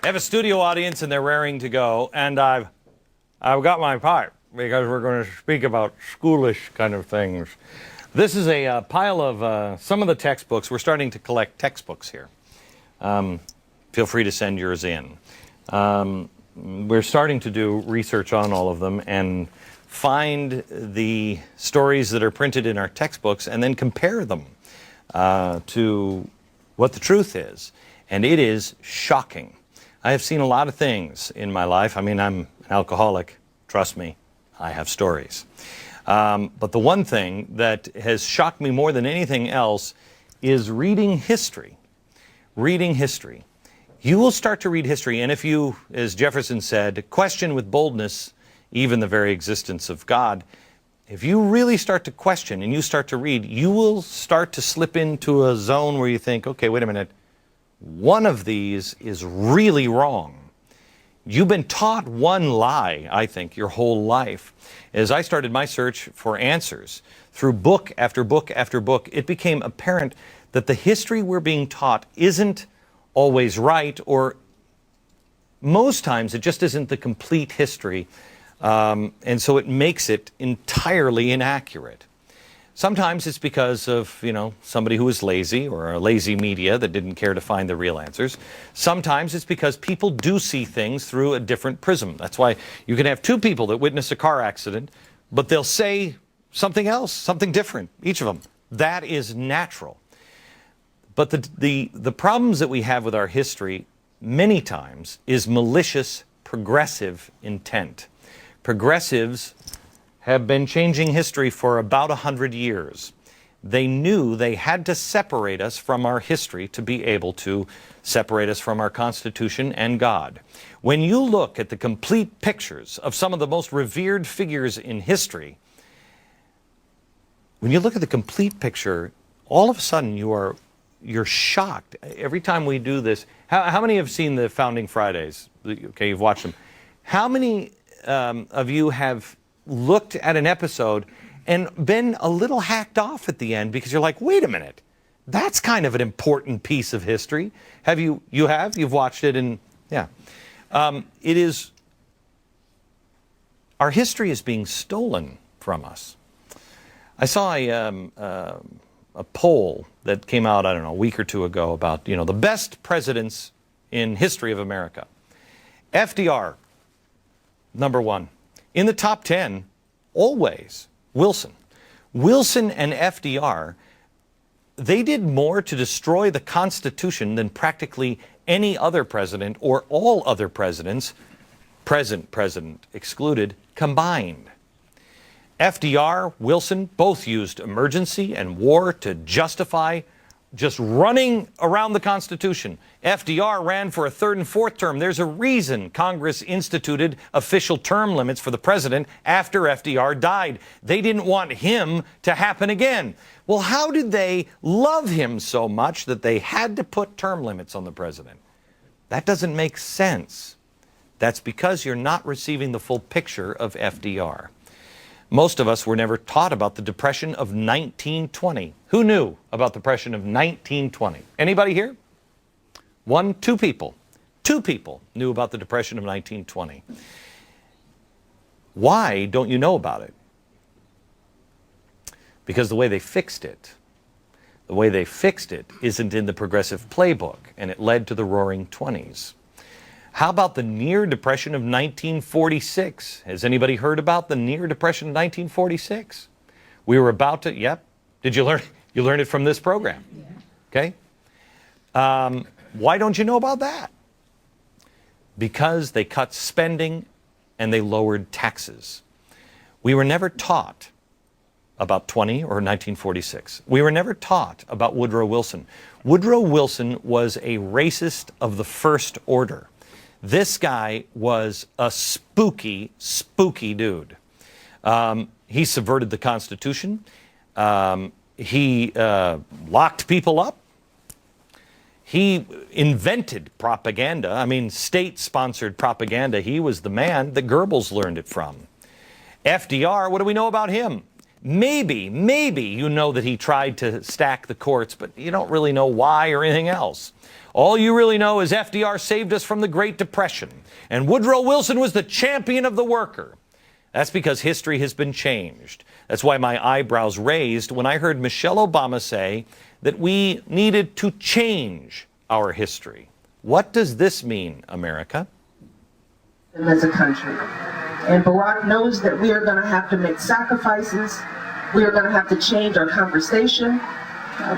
I have a studio audience and they're raring to go, and I've got my pipe because we're going to speak about schoolish kind of things. This is a pile of some of the textbooks. We're starting to collect textbooks here. Feel free to send yours in. We're starting to do research on all of them and find the stories that are printed in our textbooks and then compare them to what the truth is. And it is shocking. I have seen a lot of things in my life. I mean, I'm an alcoholic. Trust me, I have stories. But the one thing that has shocked me more than anything else is reading history. Reading history. You will start to read history, and if you, as Jefferson said, question with boldness even the very existence of God, if you really start to question and you start to read, you will start to slip into a zone where you think, okay, wait a minute, one of these is really wrong. You've been taught one lie, I think, your whole life. As I started my search for answers, through book after book after book, it became apparent that the history we're being taught isn't always right, or most times it just isn't the complete history, and so it makes it entirely inaccurate. Sometimes it's because of, somebody who is lazy or a lazy media that didn't care to find the real answers. Sometimes it's because people do see things through a different prism. That's why you can have two people that witness a car accident, but they'll say something else, something different, each of them. That is natural. But the problems that we have with our history many times is malicious, progressive intent. Progressives have been changing history for about 100 years. They knew they had to separate us from our history to be able to separate us from our Constitution and God. When you look at the complete pictures of some of the most revered figures in history, when you look at the complete picture, all of a sudden you're shocked. Every time we do this, how many have seen the Founding Fridays? Okay, you've watched them. How many of you have looked at an episode and been a little hacked off at the end because you're like, wait a minute, that's kind of an important piece of history. Have you? You have? You've watched it, and yeah. It is, our history is being stolen from us. I saw a poll that came out, I don't know, a week or two ago about, the best presidents in history of America. FDR, number one. In the top 10, always, Wilson. Wilson and FDR, they did more to destroy the Constitution than practically any other president or all other presidents, present president excluded, combined. FDR, Wilson, both used emergency and war to justify just running around the Constitution. FDR ran for a third and fourth term. There's a reason Congress instituted official term limits for the president after FDR died. They didn't want him to happen again. Well, how did they love him so much that they had to put term limits on the president? That doesn't make sense. That's because you're not receiving the full picture of FDR. Most of us were never taught about the Depression of 1920. Who knew about the Depression of 1920? Anybody here? Two people. Two people knew about the Depression of 1920. Why don't you know about it? Because the way they fixed it isn't in the Progressive Playbook, and it led to the Roaring Twenties. How about the Near Depression of 1946? Has anybody heard about the Near Depression of 1946? We were about to, yep. Did you learn? You learned it from this program. Yeah. Okay. Why don't you know about that? Because they cut spending and they lowered taxes. We were never taught about 20 or 1946. We were never taught about Woodrow Wilson. Woodrow Wilson was a racist of the first order. This guy was a spooky, spooky dude. He subverted the Constitution. He locked people up. He invented propaganda. I mean, state-sponsored propaganda. He was the man that Goebbels learned it from. FDR, what do we know about him? Maybe you know that he tried to stack the courts, but you don't really know why or anything else. All you really know is FDR saved us from the Great Depression, and Woodrow Wilson was the champion of the worker. That's because history has been changed. That's why my eyebrows raised when I heard Michelle Obama say that we needed to change our history. What does this mean, America? As a country. And Barack knows that we are going to have to make sacrifices. We are going to have to change our conversation.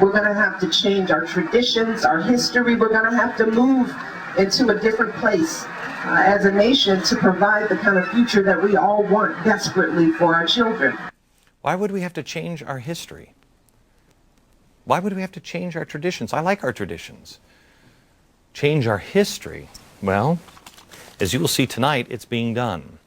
We're going to have to change our traditions, our history. We're going to have to move into a different place as a nation to provide the kind of future that we all want desperately for our children. Why would we have to change our history? Why would we have to change our traditions? I like our traditions. Change our history? Well, as you will see tonight, it's being done.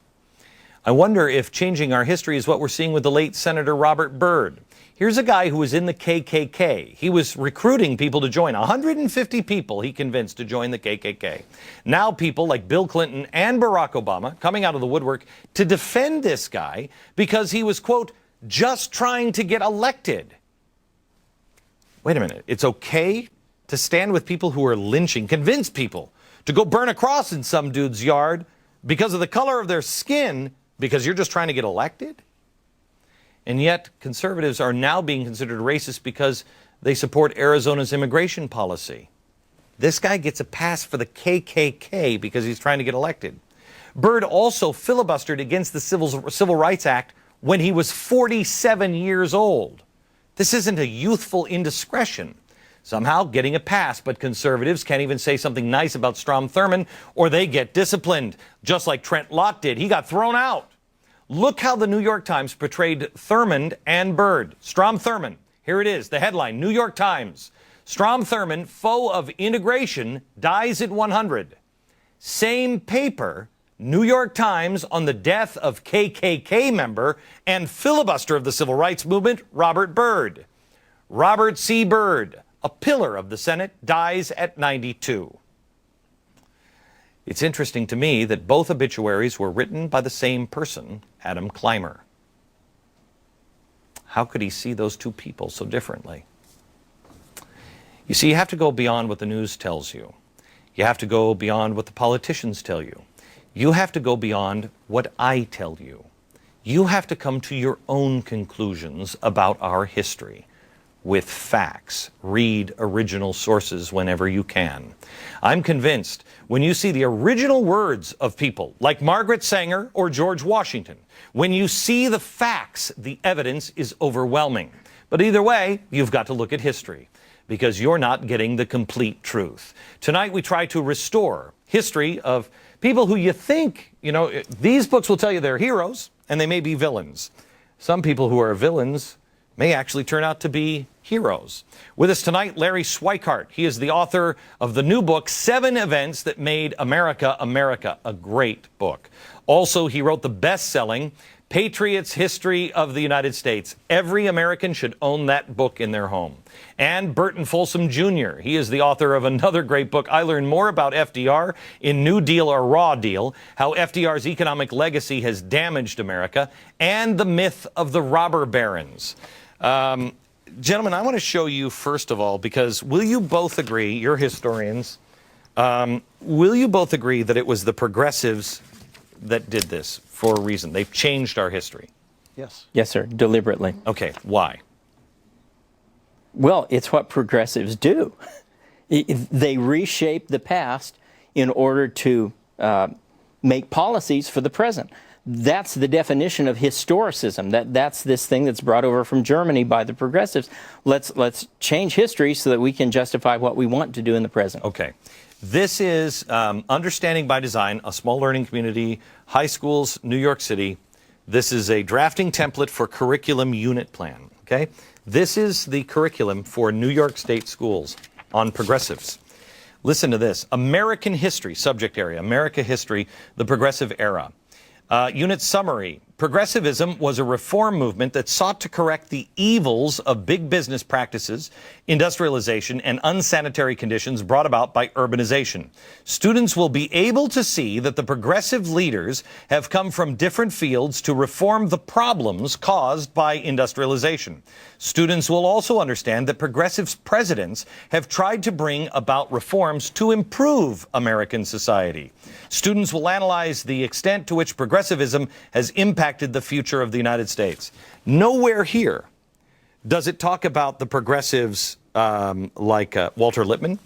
I wonder if changing our history is what we're seeing with the late Senator Robert Byrd. Here's a guy who was in the KKK. He was recruiting people to join. 150 people he convinced to join the KKK. Now people like Bill Clinton and Barack Obama coming out of the woodwork to defend this guy because he was, quote, just trying to get elected. Wait a minute. It's okay to stand with people who are lynching, convince people to go burn a cross in some dude's yard because of the color of their skin because you're just trying to get elected? And yet conservatives are now being considered racist because they support Arizona's immigration policy. This guy gets a pass for the KKK because he's trying to get elected. Byrd also filibustered against the Civil Rights Act when he was 47 years old. This isn't a youthful indiscretion. Somehow getting a pass, but conservatives can't even say something nice about Strom Thurmond or they get disciplined, just like Trent Lott did. He got thrown out. Look how the New York Times portrayed Thurmond and Byrd. Strom Thurmond, here it is, the headline, New York Times. Strom Thurmond, foe of integration, dies at 100. Same paper, New York Times, on the death of KKK member and filibuster of the civil rights movement, Robert Byrd. Robert C. Byrd, a pillar of the Senate, dies at 92. It's interesting to me that both obituaries were written by the same person, Adam Clymer. How could he see those two people so differently? You see, you have to go beyond what the news tells you. You have to go beyond what the politicians tell you. You have to go beyond what I tell you. You have to come to your own conclusions about our history with facts. Read original sources whenever you can. I'm convinced when you see the original words of people like Margaret Sanger or George Washington, when you see the facts, the evidence is overwhelming. But either way, you've got to look at history because you're not getting the complete truth. Tonight we try to restore history of people who you think, these books will tell you they're heroes and they may be villains. Some people who are villains may actually turn out to be heroes. With us tonight, Larry Schweikart. He is the author of the new book, 7 Events That Made America, America, a great book. Also, he wrote the best-selling Patriots' History of the United States. Every American should own that book in their home. And Burton Folsom Jr. He is the author of another great book. I learned more about FDR in New Deal or Raw Deal, how FDR's economic legacy has damaged America, and the myth of the robber barons. Gentlemen, I want to show you, first of all, because will you both agree, you're historians, will you both agree that it was the progressives that did this for a reason? They've changed our history. Yes. Yes, sir, deliberately. Okay, why? Well, it's what progressives do. They reshape the past in order to make policies for the present. That's the definition of historicism. That's this thing that's brought over from Germany by the progressives. Let's change history so that we can justify what we want to do in the present. Okay. This is Understanding by Design, a small learning community, high schools, New York City. This is a drafting template for curriculum unit plan. Okay. This is the curriculum for New York State schools on progressives. Listen to this. American history, subject area, America history, the progressive era. Unit summary, Progressivism was a reform movement that sought to correct the evils of big business practices, industrialization, and unsanitary conditions brought about by urbanization. Students will be able to see that the progressive leaders have come from different fields to reform the problems caused by industrialization. Students will also understand that progressive presidents have tried to bring about reforms to improve American society. Students will analyze the extent to which progressivism has impacted the future of the United States. Nowhere here does it talk about the progressives like Walter Lippmann,